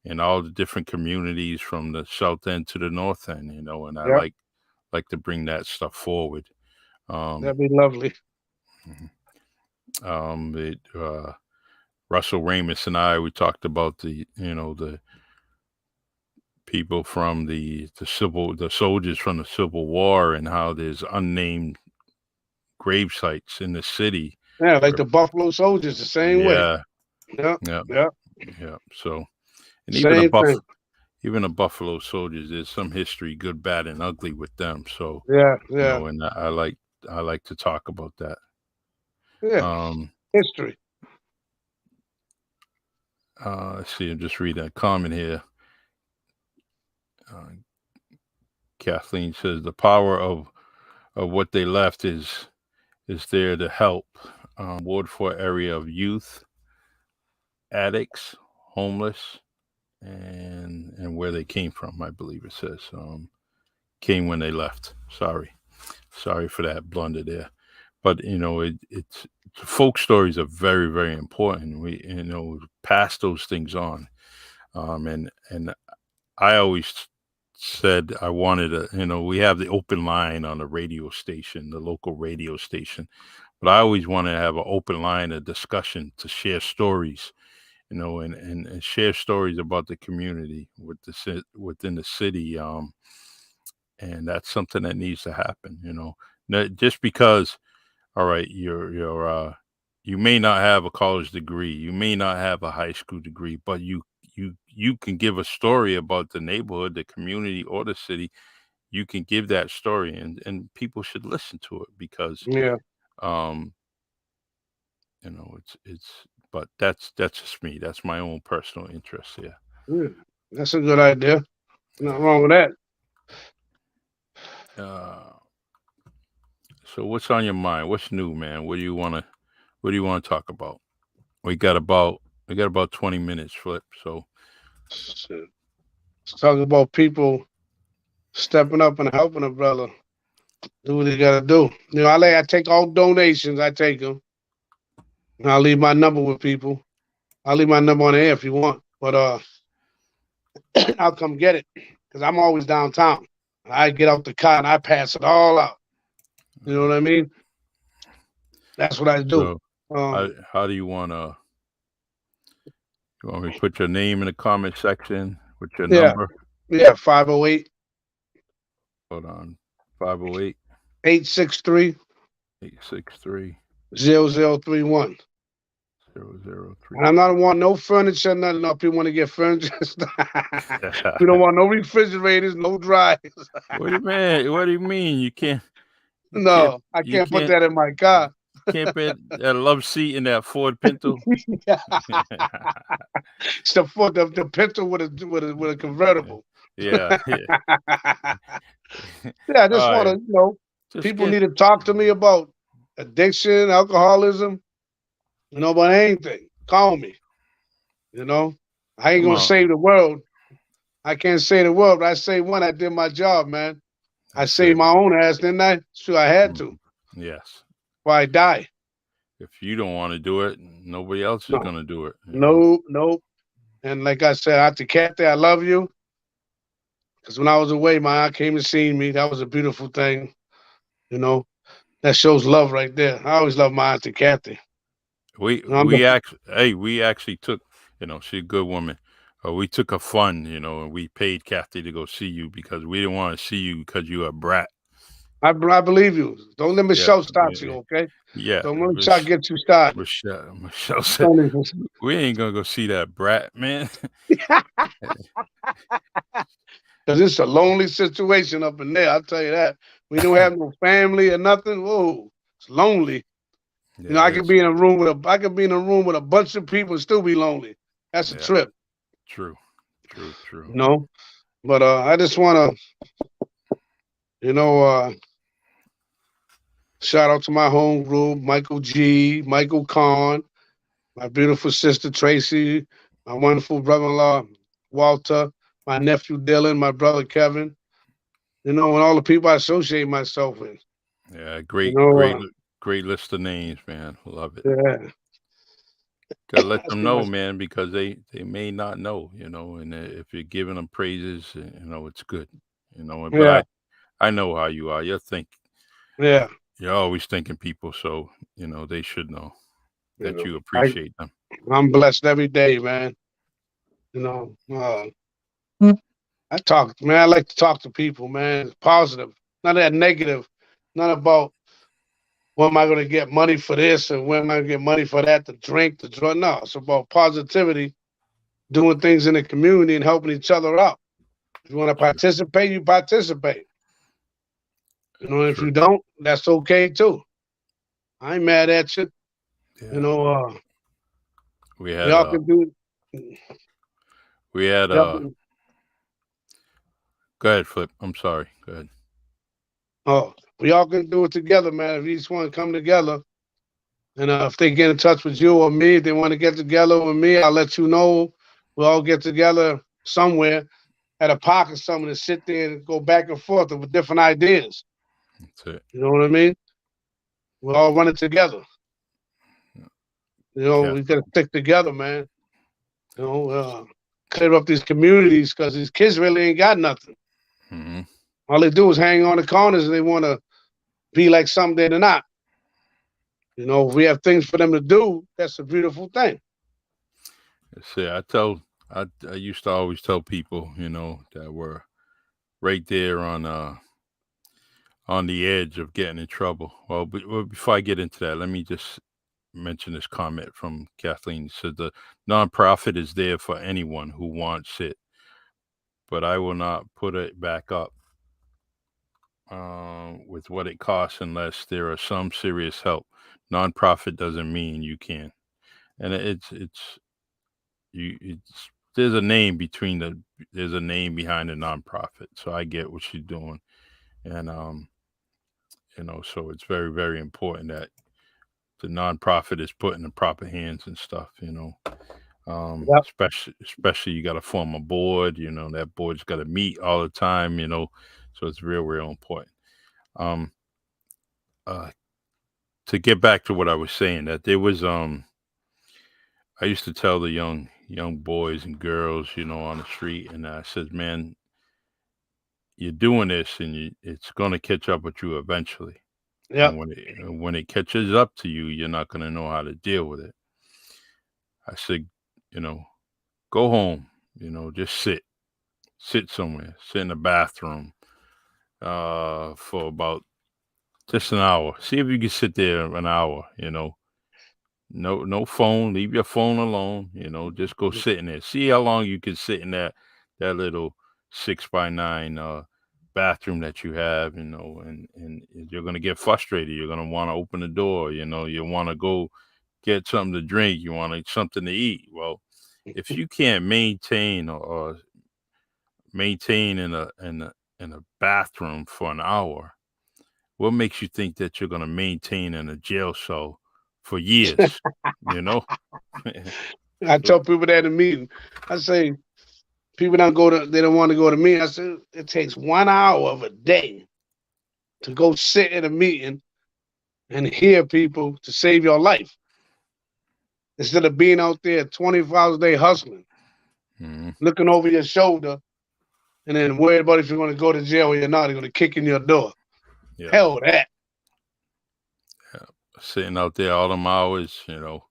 and all the different communities from the south end to the north end, you know, and I like to bring that stuff forward. That'd be lovely. Russell Ramus and we talked about the people from the soldiers from the Civil War and how there's unnamed grave sites in the city. Yeah, like the Buffalo Soldiers, the same way. Yeah. So, and Same thing. even the Buffalo Soldiers, there's some history, good, bad, and ugly with them. So Yeah. and I like to talk about that. Yeah. History. Let's see. I'm just reading a comment here. Kathleen says the power of what they left is there to help. Ward 4 area of youth, addicts, homeless, and where they came from, I believe it says. Came when they left. Sorry for that blunder there. But it's folk stories are very, very important. We pass those things on. And I always said I wanted we have the open line on the radio station, the local radio station, but I always wanted to have an open line of discussion to share stories, and share stories about the community within the city. And that's something that needs to happen, just because, all right, you may not have a college degree, you may not have a high school degree, but you can give a story about the neighborhood, the community, or the city. You can give that story, and people should listen to it because, but that's just me. That's my own personal interest here. Yeah, that's a good idea. Nothing wrong with that. So what's on your mind? What's new, man? What do you want to talk about? We got about 20 minutes, Flip. So let's talk about people stepping up and helping a brother do what he got to do. I take all donations. I take them. And I'll leave my number with people. I'll leave my number on the air if you want. But I'll come get it because I'm always downtown. I get out the car and I pass it all out. You know what I mean? That's what I do. So how do you want to? You want me to put your name in the comment section with your number? Yeah, 508. Hold on. 508. 863. 863. 0031. 003. And I'm not want no furniture, nothing. No, people want to get furniture. We don't want no refrigerators, no dryers. What do you mean? You can't? I can't put that in my car. Can't put that love seat in that Ford Pinto. It's the Ford, the Pinto with a convertible. Yeah. I just want to, people need to talk to me about addiction, alcoholism, about anything. Call me. I ain't gonna save the world. I can't save the world, but I saved one. I did my job, man. I saved my own ass, didn't I? Sure, I had to. Yes. Why I die. If you don't want to do it, nobody else is going to do it. Nope. And like I said, Auntie Kathy, I love you. Because when I was away, my aunt came and seen me. That was a beautiful thing. That shows love right there. I always love my Auntie Kathy. We actually took, she's a good woman. We took a fund, and we paid Kathy to go see you because we didn't want to see you because you're a brat. I believe you. Don't let Michelle stop you, okay? Yeah. Don't let Michelle get you started. Michelle said, we ain't going to go see that brat, man. Because it's a lonely situation up in there, I'll tell you that. We don't have no family or nothing. Whoa, it's lonely. Yeah, I could be in a room with a bunch of people and still be lonely. That's a trip. True. But I just want to, shout out to my home group, Michael G, Michael Kahn, my beautiful sister Tracy, my wonderful brother-in-law Walter, my nephew Dylan, my brother Kevin, and all the people I associate myself with. Yeah, great list of names, man. Love it. Yeah. Gotta let them know, man, because they may not know, and if you're giving them praises, it's good, but I know how you are. You're you're always thinking people, so they should know that you appreciate them. I'm blessed every day, man. You know, I like to talk to people, man. It's positive, none of that negative, none about when am I going to get money for this and when am I going to get money for that, to drink, to drug. No, it's about positivity, doing things in the community and helping each other out. If you want to participate, you participate. You know, if True. you don't, that's okay too. I ain't mad at you. Yeah. You know, we had y'all can do. we had Y'all can, go ahead, Flip. I'm sorry. Go ahead. we all can do it together, man. If each one come together, and if they get in touch with you or me, if they want to get together with me, I'll let you know. We'll all get together somewhere at a park or something to sit there and go back and forth with different ideas. That's it. You know what I mean? We'll all run it together. You know, we gotta stick together, man. You know, clear up these communities because these kids really ain't got nothing. Mm-hmm. All they do is hang on the corners and they want to be like something they're not. You know, if we have things for them to do, that's a beautiful thing. See, I used to always tell people, you know, that were right there on the edge of getting in trouble. Well, before I get into that, let me just mention this comment from Kathleen. It said the nonprofit is there for anyone who wants it, but I will not put it back up with what it costs unless there are some serious help. Nonprofit doesn't mean you can, and it's there's a name there's a name behind the nonprofit. So I get what she's doing, and you know, so it's very, very important that the nonprofit is put in the proper hands and stuff, you know. Yep. Especially you got to form a board, you know, that board's got to meet all the time, you know, so it's real, real important. Um, to get back to what I was saying, that there was, I used to tell the young boys and girls, you know, on the street, and I said, man, you're doing this, and it's going to catch up with you eventually. Yep. And when it catches up to you, you're not going to know how to deal with it. I said, you know, go home, you know, just sit somewhere, sit in the bathroom for about just an hour. See if you can sit there an hour, you know. No phone, leave your phone alone, you know, just go sit in there. See how long you can sit in that little 6x9 bathroom that you have, you know, and you're gonna get frustrated. You're gonna want to open the door, you know, you want to go get something to drink, you want something to eat. Well, if you can't maintain or maintain in a bathroom for an hour, what makes you think that you're gonna maintain in a jail cell for years? You know? I tell people that in a meeting. I say people they don't want to go to meeting. I said it takes 1 hour of a day to go sit in a meeting and hear people to save your life. Instead of being out there 24 hours a day hustling, looking over your shoulder, and then worried about if you're going to go to jail or you're not. They're going to kick in your door. Yeah. Hell that. Yeah. Sitting out there all them hours, you know,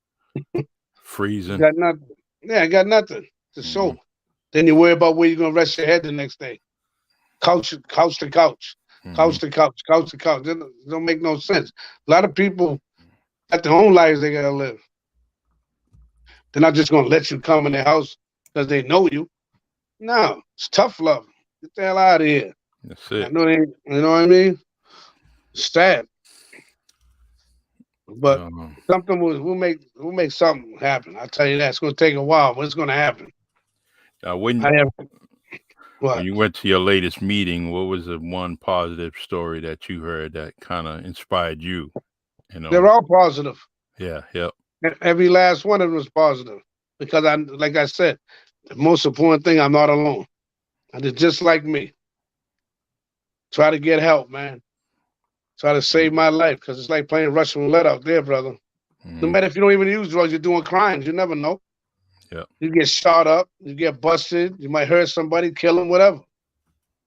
freezing. Got nothing. Yeah, got nothing to show. Then you worry about where you're going to rest your head the next day. Couch to couch. Couch to couch. Couch to couch. It don't make no sense. A lot of people got their own lives they got to live. They're not just going to let you come in their house because they know you. No, it's tough love. Get the hell out of here. That's it. I know they, you know what I mean? It's sad. But something we'll make something happen. I'll tell you that. It's going to take a while, but it's going to happen. When you went to your latest meeting, what was the one positive story that you heard that kind of inspired you? You know, they're all positive. Yeah, yep. Every last one of them was positive because like I said, the most important thing, I'm not alone. I did just like me. Try to get help, man. Try to save my life because it's like playing Russian roulette out there, brother. No matter if you don't even use drugs, you're doing crimes. You never know. Yeah. You get shot up, you get busted, you might hurt somebody, kill them, whatever.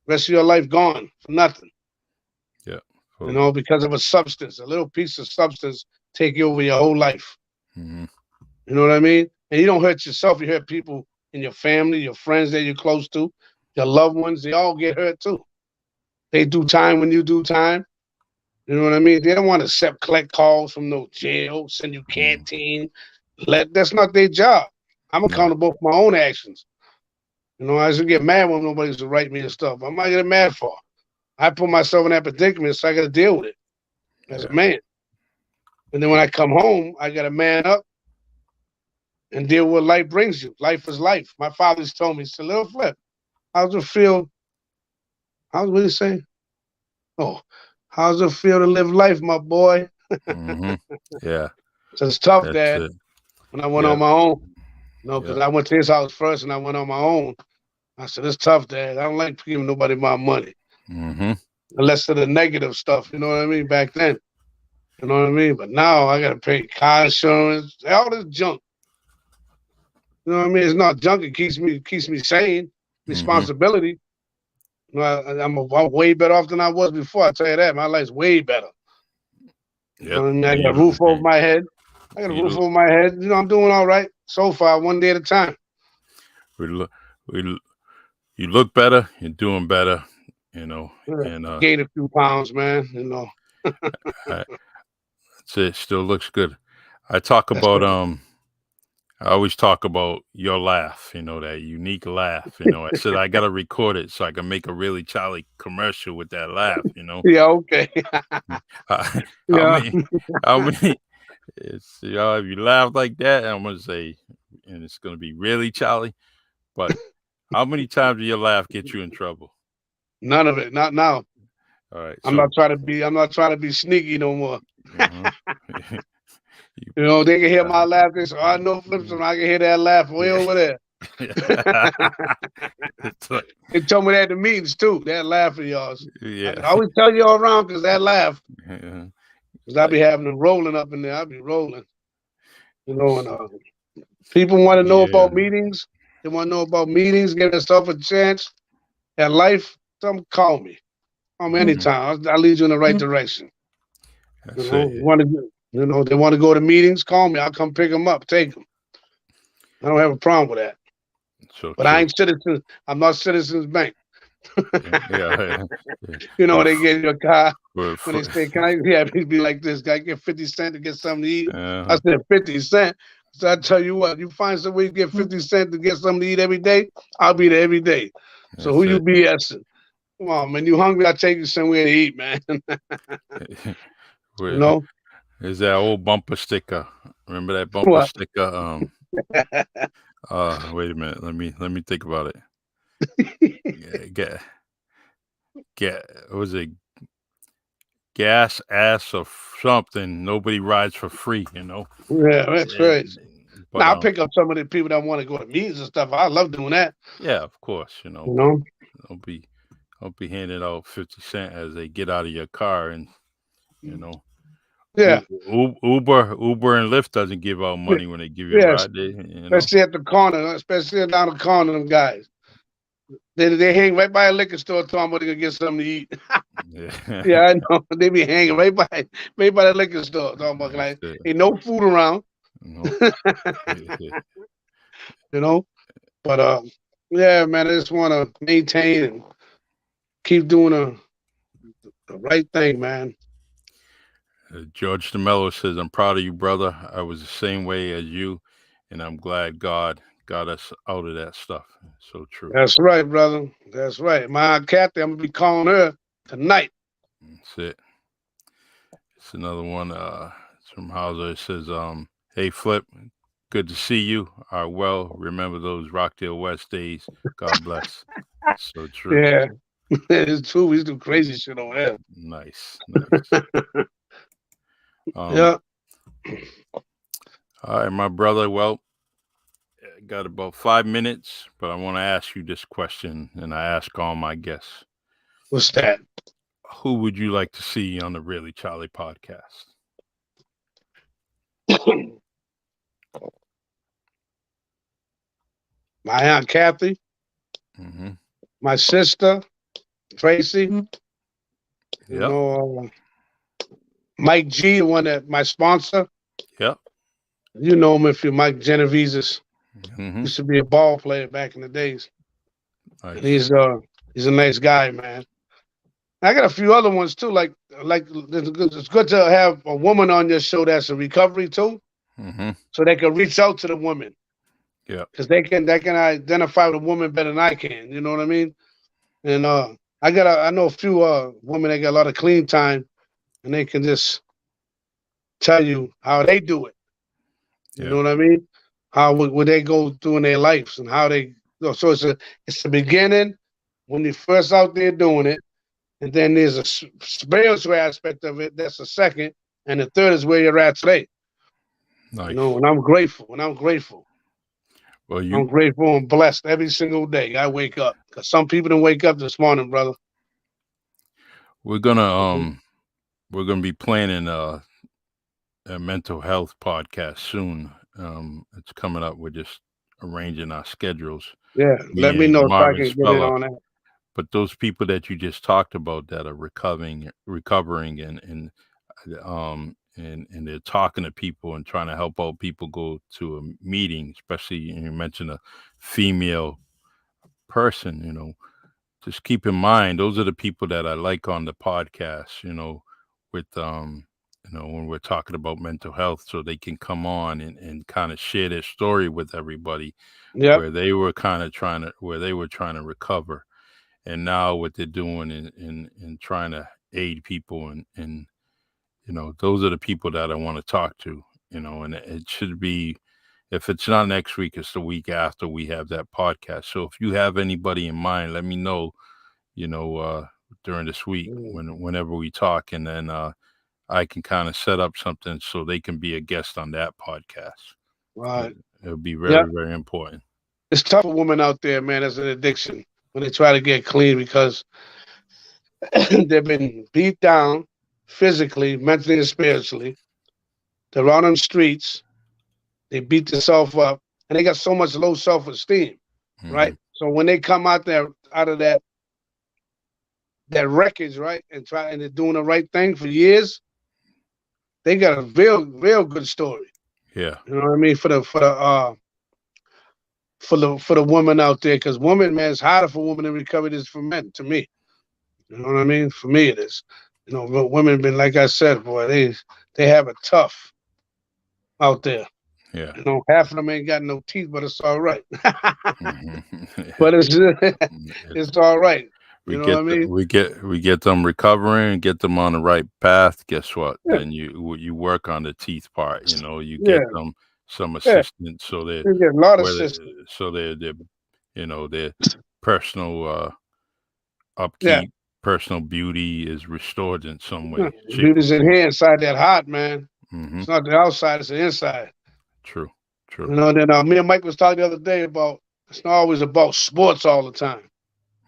Rest of your life gone for nothing. Yeah. You know, because of a substance, a little piece of substance take you over your whole life. You know what I mean? And you don't hurt yourself. You hurt people in your family, your friends that you're close to, your loved ones. They all get hurt too. They do time when you do time. You know what I mean? They don't want to accept collect calls from no jail, send you canteen. That's not their job. I'm accountable for my own actions. You know, I should get mad when nobody's to write me and stuff. I'm not getting mad for. I put myself in that predicament, so I got to deal with it as a man. And then when I come home, I got to man up and deal with what life brings you. Life is life. My father's told me, he said, Little Flip, how's it feel? What did he say? Oh, how's it feel to live life, my boy? Yeah. So it's tough, That's Dad. it. When I went on my own. No, because I went to his house first and I went on my own. I said, it's tough, Dad. I don't like giving nobody my money. Unless of the negative stuff, you know what I mean? Back then. You know what I mean? But now I got to pay car insurance, all this junk. You know what I mean? It's not junk. It keeps me sane. Responsibility. You know, I'm way better off than I was before. I tell you that. My life's way better. You know what I mean? I got a roof over my head. You know, I'm doing all right so far, one day at a time. You look better. You're doing better. You know, and gained a few pounds, man. You know, that's it. Still looks good. I talk about I always talk about your laugh. You know, that unique laugh. You know, I said I gotta record it so I can make a Really Charlie commercial with that laugh. You know. Yeah. Okay. How many? It's if you laugh like that, I'm gonna say, and it's gonna be Really Charlie. But how many times did your laugh get you in trouble? None of it. Not now. All right. I'm not trying to be sneaky no more. You know, they can hear my laugh. They say, I know Flips, and I can hear that laugh way over there. They told me that at the meetings too. That laugh of yours. Yeah. I always tell you all around because that laugh. Because I be having them rolling up in there. I be rolling. You know, and people want to know about meetings. They want to know about meetings, give themselves a chance at life. Call me. Call me anytime. I'll lead you in the right direction. You know, they want to go to meetings, call me. I'll come pick them up, take them. I don't have a problem with that. But I ain't Citizens. I'm not Citizens Bank. You know, they get your car when they say, "Can I?" Be like this. Guy get 50 cents to get something to eat. I said 50 cents. So I tell you what, you find some way to get 50 cents to get something to eat every day. I'll be there every day. So who you BSing? Come on, man. You hungry? I'll take you somewhere to eat, man. You know. Is that old bumper sticker? Remember that bumper sticker? Wait a minute. Let me think about it. Was it gas ass or something? Nobody rides for free, you know. Yeah, that's right. Now I'll pick up some of the people that want to go to meetings and stuff. I love doing that. Yeah, of course. You know. Don't be handing out 50 cents as they get out of your car, and you know. Yeah. Uber and Lyft doesn't give out money when they give you a ride. Especially at the corner, especially down the corner, them guys. They hang right by a liquor store talking about they're gonna get something to eat. Yeah, I know. They be hanging right by the liquor store talking about like ain't no food around. You know? But yeah, man, I just wanna maintain and keep doing the right thing, man. George DeMello says, I'm proud of you, brother. I was the same way as you, and I'm glad God got us out of that stuff. So true. That's right, brother. That's right. My Aunt Kathy, I'm going to be calling her tonight. That's it. It's another one. It's from Hauser. It says, hey, Flip, good to see you. Well, remember those Rockdale West days. God bless. So true. Yeah, it's true. We do crazy shit over there. Nice. Yeah. All right, my brother. Well, I got about 5 minutes, but I want to ask you this question, and I ask all my guests. What's that? Who would you like to see on the Really Charlie podcast? My Aunt Kathy, my sister, Tracy, you know, Mike G, the one that my sponsor. Yep. You know him if you're Mike Genovese's. Hmm. Used to be a ball player back in the days. Nice. And he's a nice guy, man. I got a few other ones too. Like it's good to have a woman on your show that's a recovery too, Hmm. so they can reach out to the women. Yeah. Because they can identify with a woman better than I can. You know what I mean? And I know a few women that got a lot of clean time, and they can just tell you how they do it. You Yeah. know what I mean? How would they go through in their lives and how they go. So it's the beginning when you're first out there doing it, and then there's a spiritual aspect of it. That's the second, and the third is where you're at today. Nice. You know, and I'm grateful. Well, I'm grateful and blessed every single day I wake up. Because some people didn't wake up this morning, brother. we're gonna be planning a mental health podcast soon. It's coming up. We're just arranging our schedules. Yeah, let me and know if I Marvin can get in Speller. on that. But those people that you just talked about that are recovering and they're talking to people and trying to help out people go to a meeting, especially you mentioned a female person, just keep in mind those are the people that I like on the podcast, with when we're talking about mental health, so they can come on and kind of share their story with everybody, Yep. where they were trying to recover, and now what they're doing in trying to aid people, and those are the people that I want to talk to, and it should be, if it's not next week, it's the week after we have that podcast. So if you have anybody in mind, let me know, during this week whenever we talk, and then I can kind of set up something so they can be a guest on that podcast. Right. It'll be very, very important. It's tough for women out there, man, as an addiction when they try to get clean because they've been beat down physically, mentally, and spiritually. They're out on the streets. They beat themselves up, and they got so much low self-esteem, right? So when they come out of that wreckage, right, and they're doing the right thing for years, they got a real good story. Yeah. You know what I mean? For the woman out there, because women, man, it's harder for women to recover this for men, to me. You know what I mean? For me, it is. But women been, like I said, boy, they have it tough out there. Yeah. Half of them ain't got no teeth, but it's all right. But it's all right. You know what I mean? We get them recovering and get them on the right path. Guess what? Yeah. Then you work on the teeth part. You get them some assistance, so they get a lot of assistance. So their personal upkeep, personal beauty is restored in some way. Beauty's in here inside that heart, man. It's not the outside; it's the inside. True. Then me and Mike was talking the other day about it's not always about sports all the time.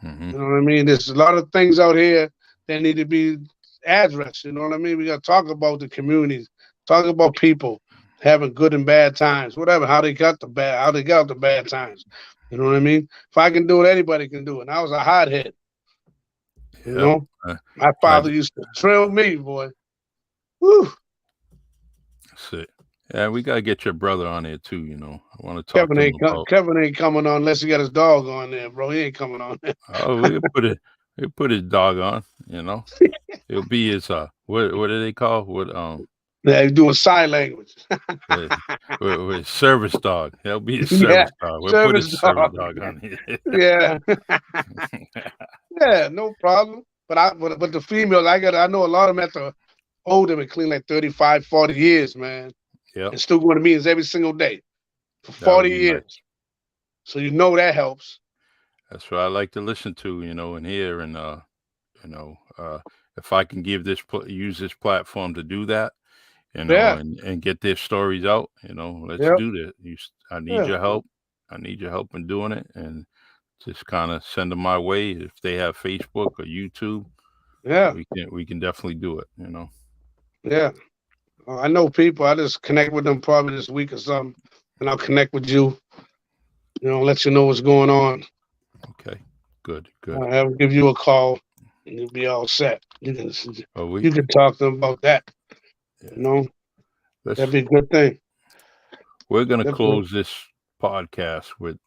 You know what I mean? There's a lot of things out here that need to be addressed. You know what I mean? We got to talk about the communities, talk about people having good and bad times, whatever, how they got the bad times. You know what I mean? If I can do it, anybody can do it. And I was a hothead. My father used to drill me, boy. Woo. That's it. Yeah, we gotta get your brother on there too. I want to talk. Kevin ain't coming on unless he got his dog on there, bro. He ain't coming on there. Oh, we'll put his dog on. It'll be his what do they call Yeah, he's doing sign language. with service dog. That'll be his service dog. We'll put his service dog on here. Yeah. Yeah, no problem. But the females, I know a lot of them have to hold them and clean like 35, 40 years, man. Yeah. And still going to meetings every single day for 40 years. Nice. So that helps. That's what I like to listen to, and hear, and if I can use this platform to do that, and get their stories out, let's do that. I need your help. I need your help in doing it, and just kind of send them my way. If they have Facebook or YouTube, we can definitely do it. Yeah. I know people. I just connect with them probably this week or something, and I'll connect with you. Let you know what's going on. Okay, good. I'll give you a call, and you'll be all set. You can talk to them about that. That'd be a good thing. we're gonna Definitely. close this podcast with,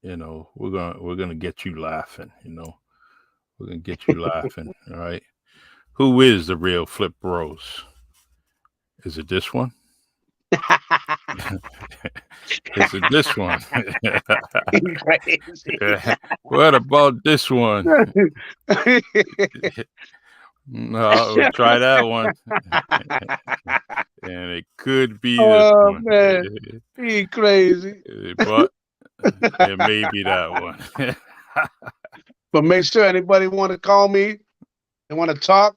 we're gonna get you laughing. We're gonna get you laughing. All right. Who is the real Flip Rose? Is it this one? Is it this one? What about this one? No, we'll try that one. And it could be this one. Man, he crazy. But it may be that one. But make sure anybody want to call me, they want to talk,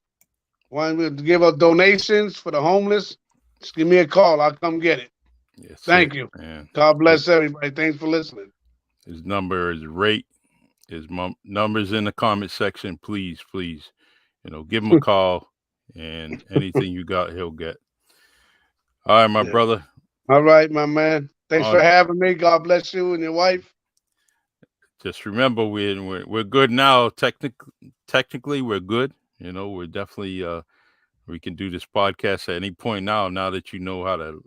want to give us donations for the homeless, just give me a call. I'll come get it. Yes, Thank you. Man. God bless everybody. Thanks for listening. His number is rate. His number's in the comment section. Please, give him a call, and anything you got, he'll get. All right, my brother. All right, my man. Thanks for having me. God bless you and your wife. Just remember, we're good now. Technically, we're good. We're definitely we can do this podcast at any point now. Now that you know how to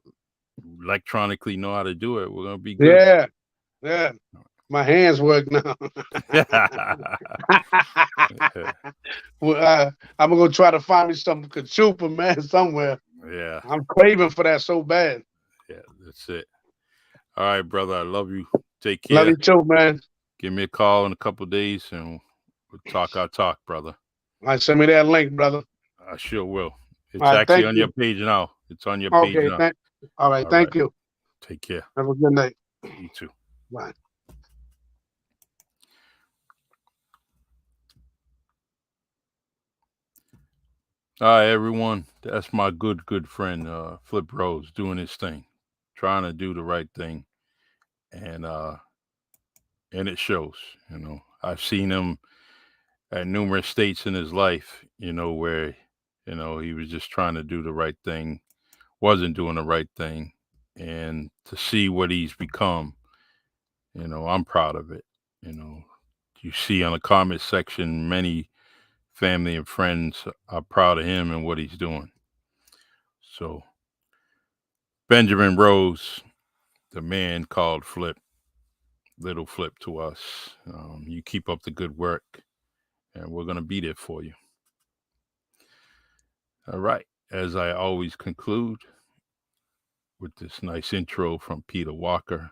electronically know how to do it, we're gonna be good. Yeah. My hands work now. Well, I'm gonna try to find me some kachupa, man, somewhere. Yeah. I'm craving for that so bad. Yeah, that's it. All right, brother. I love you. Take care. Love you too, man. Give me a call in a couple of days and we'll talk our talk, brother. All right, send me that link, brother. I sure will. It's right, actually on your page now. It's on your page now. All right, thank you. Take care. Have a good night. You too. Bye. All right, everyone. That's my good friend, Flip Rose, doing his thing, trying to do the right thing. And it shows, I've seen him at numerous states in his life, where, he was just trying to do the right thing, wasn't doing the right thing. And to see what he's become, I'm proud of it. You see on the comment section, many family and friends are proud of him and what he's doing. So Benjamin Rose, the man called Flip, little Flip to us. You keep up the good work and we're going to be there for you. All right. As I always conclude with this nice intro from Peter Walker,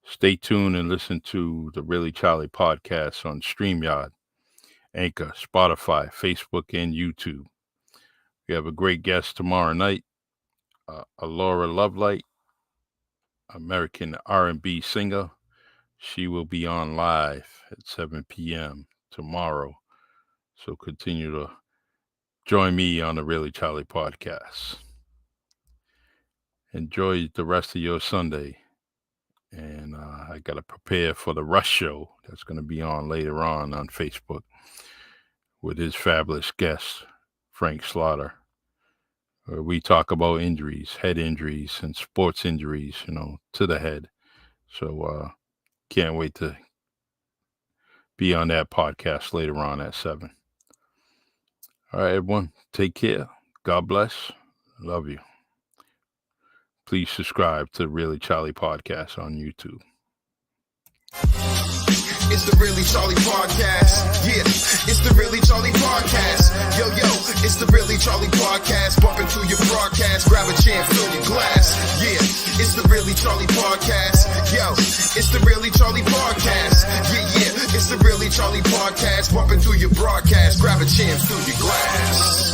stay tuned and listen to the Really Charlie podcast on StreamYard, Anchor, Spotify, Facebook, and YouTube. We have a great guest tomorrow night, Alora Lovelight, American R&B singer. She will be on live at 7 p.m. tomorrow. So continue to join me on the Really Charlie podcast. Enjoy the rest of your Sunday. And I got to prepare for the Rush Show that's going to be on later on Facebook with his fabulous guest, Frank Slaughter, where we talk about injuries, head injuries and sports injuries, to the head. So can't wait to be on that podcast later on at 7. All right, everyone, take care. God bless. Love you. Please subscribe to Really Charlie Podcast on YouTube. It's the Really Charlie Podcast. Yeah, it's the Really Charlie Podcast. Yo, it's the Really Charlie Podcast. Bumping through your broadcast. Grab a chair, fill your glass. Yeah, it's the Really Charlie Podcast. Yo, it's the Really Charlie Podcast. Yeah, it's the Really Charlie Podcast. Bumping through your broadcast. Grab a chair, fill your glass.